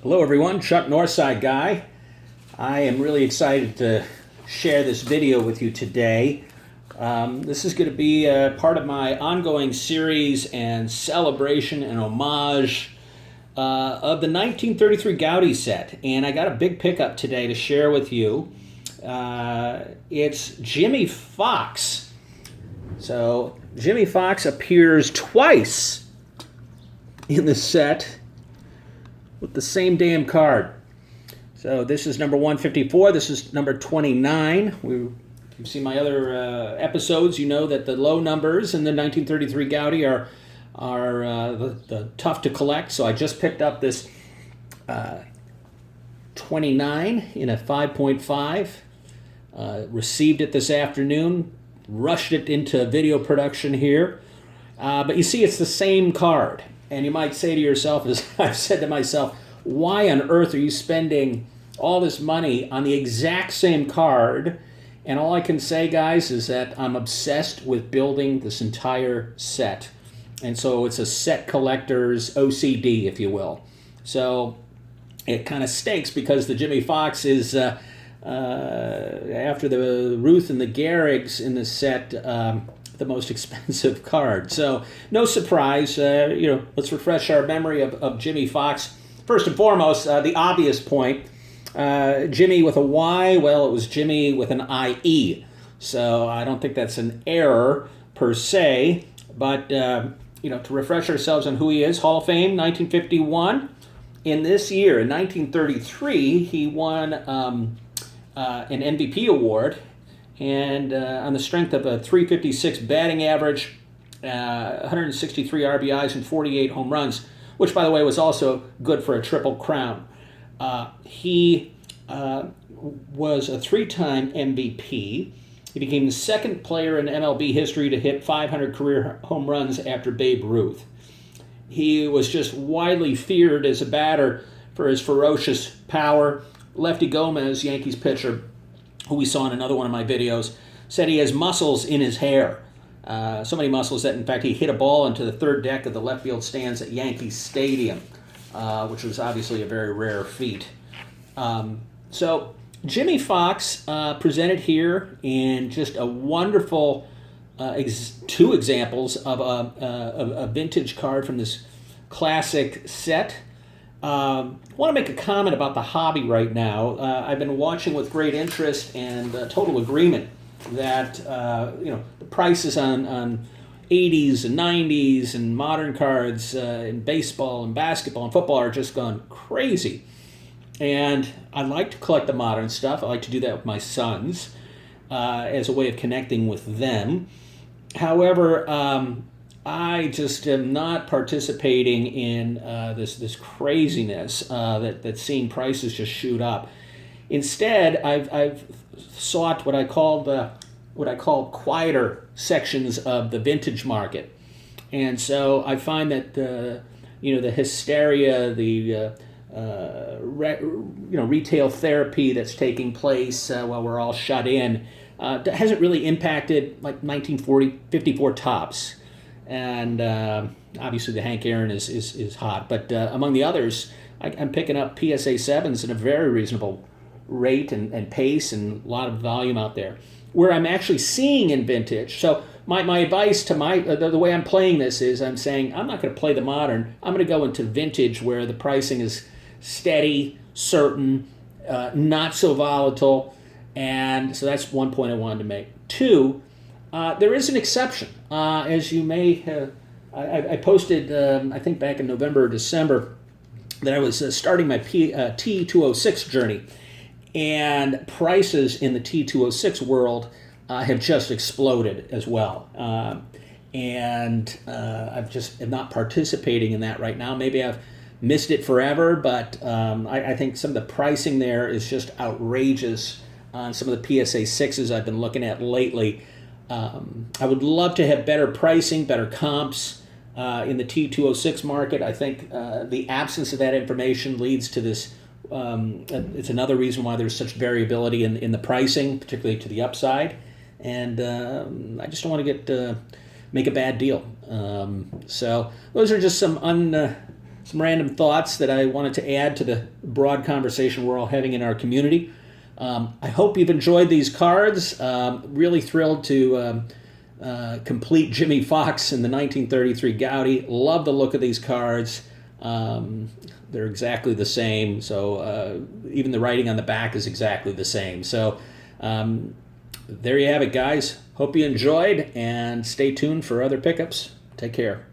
Hello everyone, Chuck Northside Guy. I am really excited to share this video with you today. This is going to be a part of my ongoing series and celebration and homage of the 1933 Goudey set. And I got a big pickup today to share with you. It's Jimmie Foxx. So Jimmie Foxx appears twice in the set with the same damn card. So this is number 154. This is number 29. If you've seen my other episodes, you know that the low numbers in the 1933 Goudey are the tough to collect. So I just picked up this 29 in a 5.5. Received it this afternoon. Rushed it into video production here. But you see, it's the same card. And you might say to yourself, as I've said to myself, why on earth are you spending all this money on the exact same card? And all I can say, guys, is that I'm obsessed with building this entire set. And so it's a set collector's OCD, if you will. So it kind of stinks because the Jimmie Foxx is, after the Ruth and the Garrigs in the set, the most expensive card. So no surprise, let's refresh our memory of Jimmie Foxx. First and foremost, the obvious point, Jimmie with a Y, well, it was Jimmie with an IE. So I don't think that's an error per se, but to refresh ourselves on who he is, Hall of Fame, 1951. In this year, in 1933, he won an MVP award, and on the strength of a 356 batting average, 163 RBIs and 48 home runs, which, by the way, was also good for a triple crown. He was a three-time MVP. He became the second player in MLB history to hit 500 career home runs after Babe Ruth. He was just widely feared as a batter for his ferocious power. Lefty Gomez, Yankees pitcher, who we saw in another one of my videos, said he has muscles in his hair. So many muscles that, in fact, he hit a ball into the third deck of the left field stands at Yankee Stadium, which was obviously a very rare feat. So Jimmie Foxx presented here in just a wonderful two examples of a vintage card from this classic set. I want to make a comment about the hobby right now. I've been watching with great interest and total agreement that the prices on 80s and 90s and modern cards in baseball and basketball and football are just gone crazy. And I like to collect the modern stuff. I like to do that with my sons as a way of connecting with them. However, I just am not participating in this craziness that's seeing prices just shoot up. Instead, I've sought what I call quieter sections of the vintage market, and so I find that the hysteria, the retail therapy that's taking place while we're all shut in hasn't really impacted like 1954 Topps. And obviously the Hank Aaron is hot. But among the others, I'm picking up PSA 7s at a very reasonable rate and pace and a lot of volume out there. Where I'm actually seeing in vintage, so my advice to the way I'm playing this is I'm saying I'm not going to play the modern. I'm going to go into vintage where the pricing is steady, certain, not so volatile. And so that's one point I wanted to make. Two, there is an exception. As you may have, I posted, I think back in November or December, that I was starting my T206 journey. And prices in the T206 world have just exploded as well. And I'm just not participating in that right now. Maybe I've missed it forever, but I think some of the pricing there is just outrageous on some of the PSA 6s I've been looking at lately. I would love to have better pricing, better comps in the T206 market. I think the absence of that information leads to this. It's another reason why there's such variability in the pricing, particularly to the upside. And I just don't want to make a bad deal. So those are just some some random thoughts that I wanted to add to the broad conversation we're all having in our community. I hope you've enjoyed these cards. Really thrilled to complete Jimmie Foxx in the 1933 Goudey. Love the look of these cards. They're exactly the same, so even the writing on the back is exactly the same. So there you have it, guys. Hope you enjoyed, and stay tuned for other pickups. Take care.